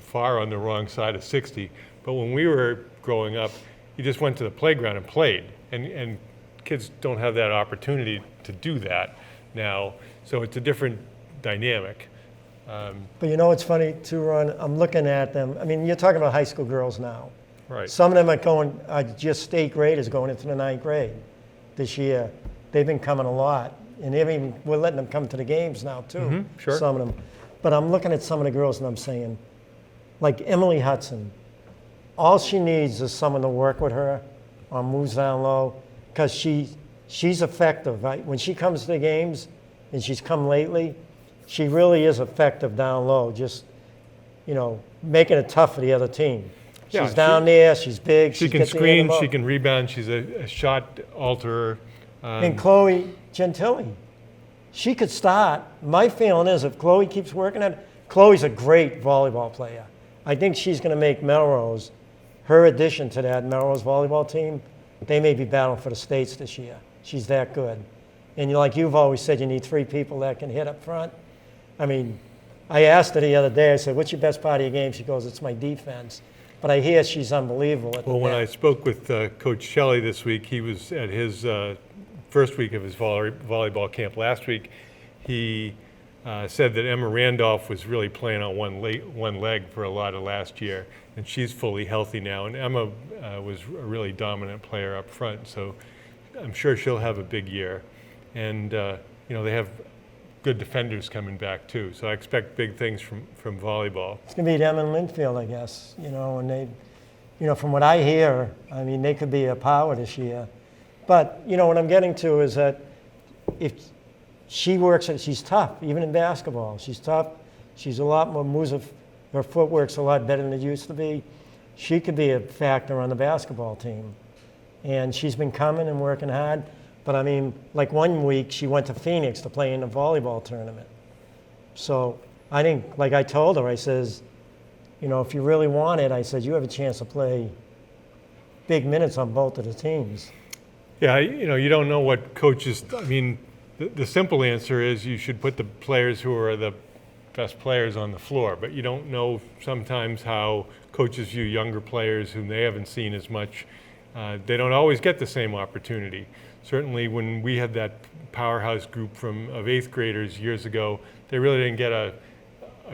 far on the wrong side of 60, but when we were growing up, you just went to the playground and played, and kids don't have that opportunity to do that now, so it's a different dynamic. But you know what's funny too, Ron? I'm looking at them. I mean, you're talking about high school girls now. Right. Some of them are just state graders going into the 9th grade this year. They've been coming a lot. And we're letting them come to the games now too, sure. some of them. But I'm looking at some of the girls and I'm saying, like Emily Hudson, all she needs is someone to work with her on moves down low, because she's effective. Right? When she comes to the games, and she's come lately, she really is effective down low, just, making it tough for the other team. Yeah, She's down there, she's big. She can screen, she can rebound, she's a shot alterer. And Chloe Gentili, she could start. My feeling is if Chloe keeps working at it, Chloe's a great volleyball player. I think she's going to make Melrose, her addition to that Melrose volleyball team, they may be battling for the States this year. She's that good. And like you've always said, you need 3 people that can hit up front. I mean, I asked her the other day, I said, what's your best part of your game? She goes, it's my defense. But I hear she's unbelievable at the Well, when I net. spoke with Coach Shelley this week, he was at his first week of his volleyball camp last week. He said that Emma Randolph was really playing on one leg for a lot of last year, and she's fully healthy now. And Emma was a really dominant player up front, so I'm sure she'll have a big year. And they have good defenders coming back too, so I expect big things from volleyball. It's going to be them and Linfield, I guess. And they, from what I hear, I mean, they could be a power this year. But, what I'm getting to is that if she works, she's tough, even in basketball. She's tough. She's a lot more moves. Her footwork's a lot better than it used to be. She could be a factor on the basketball team. And she's been coming and working hard. But I mean, like one week she went to Phoenix to play in a volleyball tournament. So I think, like I told her, I says, if you really want it, I said, you have a chance to play big minutes on both of the teams. Yeah, you don't know what coaches, I mean, the simple answer is you should put the players who are the best players on the floor, but you don't know sometimes how coaches view younger players whom they haven't seen as much. They don't always get the same opportunity. Certainly when we had that powerhouse group of 8th graders years ago, they really didn't get a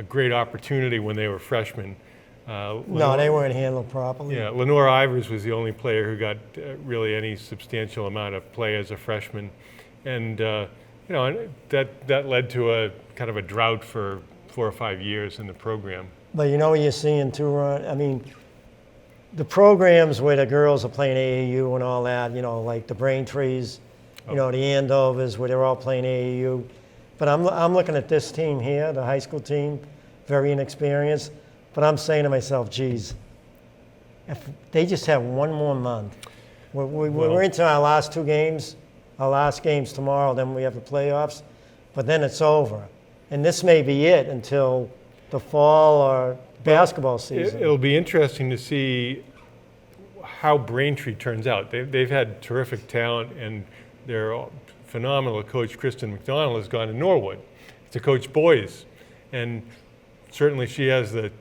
great opportunity when they were freshmen. No, they weren't handled properly. Yeah, Lenore Ivers was the only player who got really any substantial amount of play as a freshman. And that led to a kind of a drought for 4 or 5 years in the program. But you know what you're seeing too, Ron? I mean, the programs where the girls are playing AAU and all that, like the Braintrees, the Andovers, where they're all playing AAU. But I'm looking at this team here, the high school team, very inexperienced. But I'm saying to myself, geez, if they just have one more month. We're into our last 2 games, our last game's tomorrow, then we have the playoffs. But then it's over. And this may be it until the fall or basketball season. It'll be interesting to see how Braintree turns out. They've had terrific talent, and their phenomenal coach, Kristen McDonald, has gone to Norwood to coach boys. And certainly she has the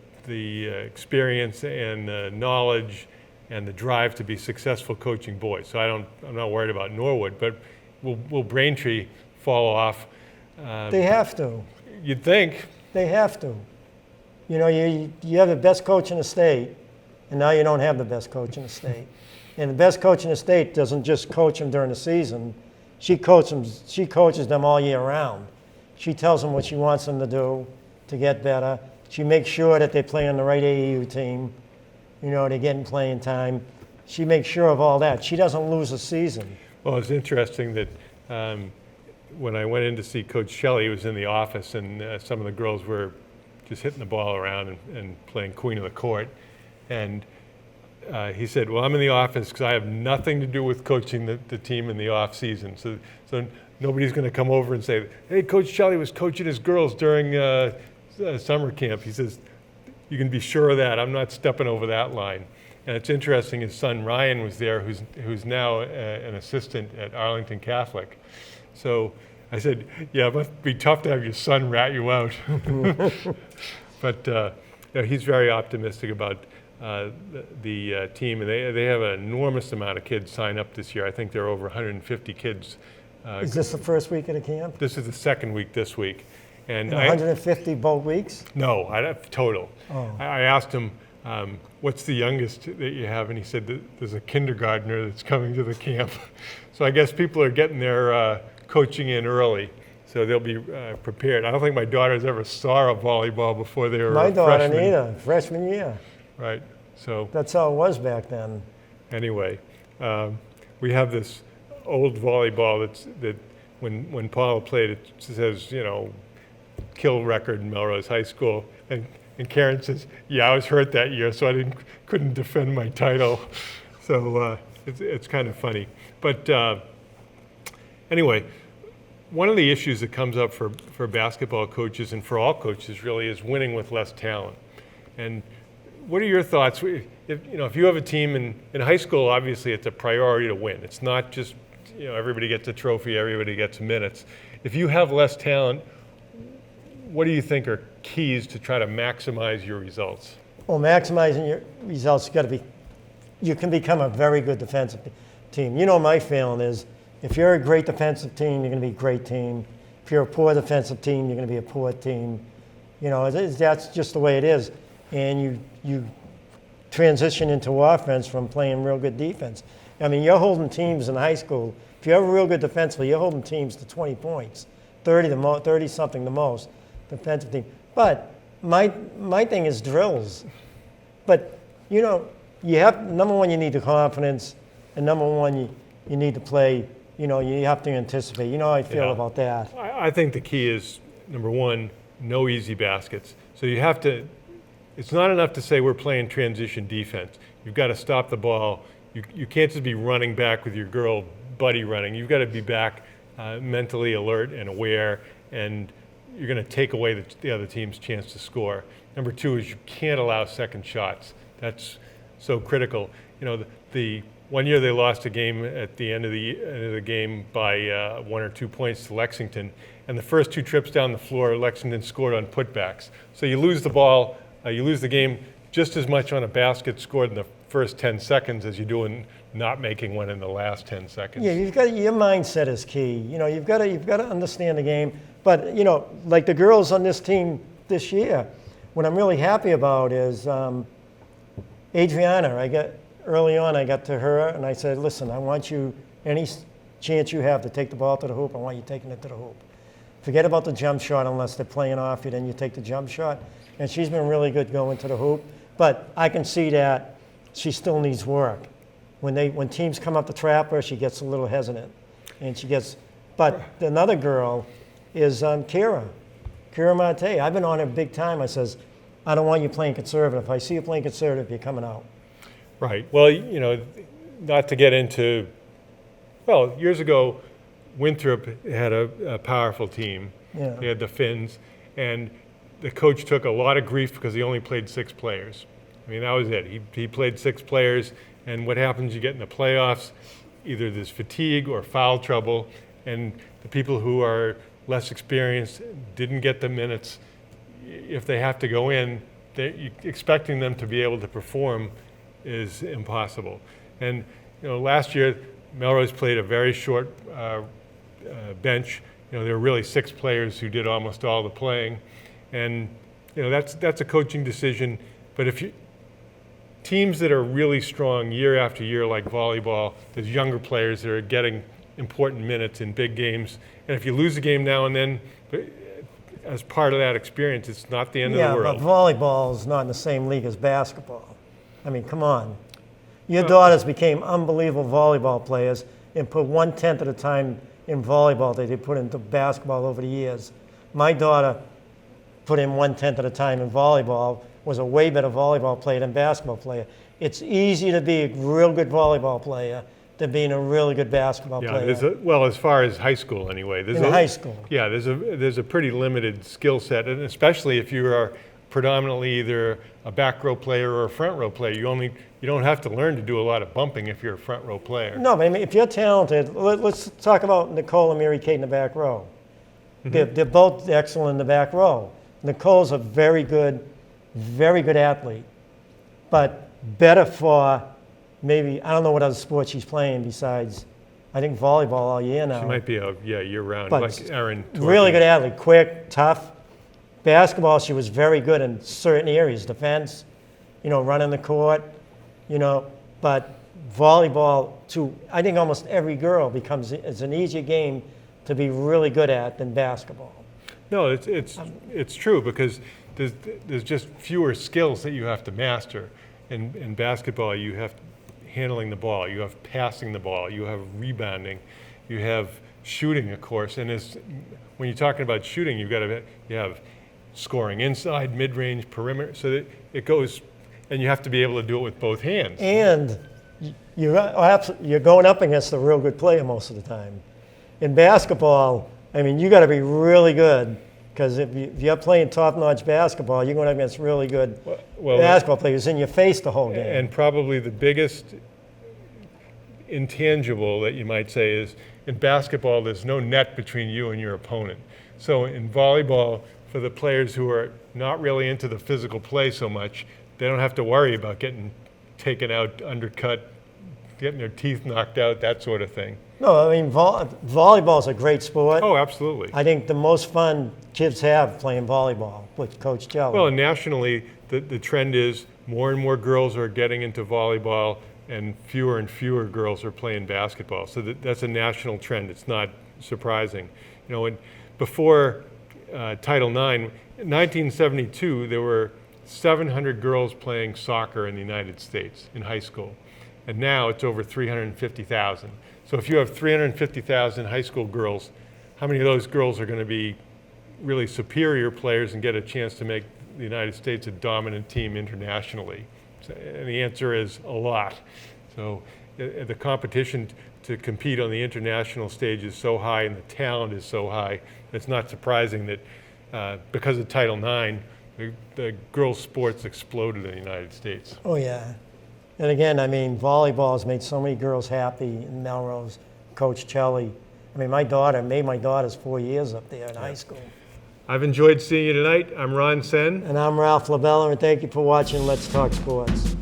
experience and the knowledge and the drive to be successful coaching boys. So I'm not worried about Norwood, but will Braintree fall off? They have to. You'd think. They have to. You have the best coach in the state, and now you don't have the best coach in the state. And the best coach in the state doesn't just coach them during the season. She coaches them all year round. She tells them what she wants them to do to get better. She makes sure that they play on the right AAU team. They're getting playing time. She makes sure of all that. She doesn't lose a season. Well, it's interesting that when I went in to see Coach Shelley, he was in the office, and some of the girls were just hitting the ball around and playing queen of the court. And he said, well, I'm in the office because I have nothing to do with coaching the team in the off season. So nobody's going to come over and say, hey, Coach Shelley was coaching his girls during summer camp. He says, you can be sure of that. I'm not stepping over that line. And it's interesting, his son Ryan was there, who's now an assistant at Arlington Catholic. So I said, yeah, it must be tough to have your son rat you out. But he's very optimistic about the team, and they have an enormous amount of kids sign up this year. I think there are over 150 kids. Is this the first week of the camp? This is the second week this week. And In 150 both weeks? no, total. Oh. I asked him, what's the youngest that you have? And he said that there's a kindergartner that's coming to the camp. So I guess people are getting their coaching in early, so they'll be prepared. I don't think my daughters ever saw a volleyball before they were My daughter freshmen. neither, freshman year. Right, so That's how it was back then. anyway, we have this old volleyball that when Paula played, it says, kill record in Melrose High School. And Karen says, yeah, I was hurt that year, so I couldn't defend my title. So it's kind of funny. But anyway, one of the issues that comes up for basketball coaches and for all coaches really is winning with less talent. And what are your thoughts? If you have a team in high school, obviously it's a priority to win. It's not just, everybody gets a trophy, everybody gets minutes. If you have less talent, what do you think are keys to try to maximize your results? Well, maximizing your results, you can become a very good defensive team. My feeling is, if you're a great defensive team, you're going to be a great team. If you're a poor defensive team, you're going to be a poor team. That's just the way it is. And you transition into offense from playing real good defense. I mean, you're holding teams in high school. If you're real good defensively, you're holding teams to 20 points, 30-something the most defensive team. But my thing is drills. But, you have, number one, you need the confidence. And number one, you need to play, you have to anticipate. You know how I feel about that. I think the key is, number one, no easy baskets. So you have to, it's not enough to say we're playing transition defense. You've got to stop the ball. You can't just be running back with your girl buddy running. You've got to be back mentally alert and aware, and you're going to take away the other team's chance to score. Number two is you can't allow second shots. That's so critical. The one year they lost a game at the end of the game by 1 or 2 points to Lexington, and the first two trips down the floor, Lexington scored on putbacks. So you lose the ball, you lose the game just as much on a basket scored in the first 10 seconds as you do in not making one in the last 10 seconds. Yeah, your mindset is key. You've got to understand the game. But like the girls on this team this year, what I'm really happy about is Adriana. Early on, I got to her and I said, listen, I want you, any chance you have to take the ball to the hoop, I want you taking it to the hoop. Forget about the jump shot unless they're playing off you, then you take the jump shot. And she's been really good going to the hoop. But I can see that she still needs work. When teams come up to trap her, she gets a little hesitant. But another girl is Kira Mate. I've been on her big time. I says, I don't want you playing conservative. If I see you playing conservative, you're coming out. Right. Well, not to get into, years ago, Winthrop had a powerful team. Yeah. They had the Finns, and the coach took a lot of grief because he only played 6 players. I mean, that was it. He played 6 players, and what happens, you get in the playoffs, either there's fatigue or foul trouble, and the people who are less experienced didn't get the minutes. If they have to go in, expecting them to be able to perform is impossible. And last year, Melrose played a very short bench. There were really 6 players who did almost all the playing, and that's a coaching decision. But if teams that are really strong year after year, like volleyball, there's younger players that are getting important minutes in big games, and if you lose a game now and then, as part of that experience, it's not the end of the world. Yeah, but volleyball is not in the same league as basketball. I mean, come on. Your daughters became unbelievable volleyball players and put 1/10 of the time in volleyball that they put into basketball over the years. My daughter put in 1/10 of the time in volleyball, was a way better volleyball player than basketball player. It's easy to be a real good volleyball player than being a really good basketball player. As far as high school anyway. In high school. Yeah, there's a pretty limited skill set, and especially if you are predominantly either a back row player or a front row player. You don't have to learn to do a lot of bumping if you're a front row player. No, but I mean, if you're talented, let's talk about Nicole and Mary Kate in the back row. Mm-hmm. They're both excellent in the back row. Nicole's a very good athlete, but better for maybe, I don't know what other sport she's playing besides I think volleyball all year now. She might be year-round, But like Erin. Really good athlete, quick, tough. Basketball, she was very good in certain areas, defense, running the court, but volleyball, I think almost every girl it's an easier game to be really good at than basketball. No, it's true because there's just fewer skills that you have to master. In basketball, you have handling the ball, you have passing the ball, you have rebounding, you have shooting, of course. And when you're talking about shooting, you have scoring inside, mid-range, perimeter, so that it goes, and you have to be able to do it with both hands. And you're going up against a real good player most of the time. In basketball, you got to be really good, because if you're playing top-notch basketball, you're going up against really good basketball players in your face the whole game. And probably the biggest intangible that you might say is, in basketball, there's no net between you and your opponent. So in volleyball, for the players who are not really into the physical play so much, they don't have to worry about getting taken out, undercut, getting their teeth knocked out, that sort of thing. No, volleyball is a great sport. Oh, absolutely. I think the most fun kids have playing volleyball with Coach Jelly. Well, and nationally, the trend is more and more girls are getting into volleyball and fewer girls are playing basketball. So that's a national trend. It's not surprising. Before Title IX, in 1972, there were 700 girls playing soccer in the United States in high school. And now it's over 350,000. So if you have 350,000 high school girls, how many of those girls are going to be really superior players and get a chance to make the United States a dominant team internationally? And the answer is a lot. So the competition to compete on the international stage is so high and the talent is so high, it's not surprising that because of Title IX, the girls' sports exploded in the United States. Oh, yeah. And again, volleyball has made so many girls happy in Melrose. Coach Chelly. My daughter made my daughter's 4 years up there in high school. I've enjoyed seeing you tonight. I'm Ron Sen. And I'm Ralph Labella, and thank you for watching Let's Talk Sports.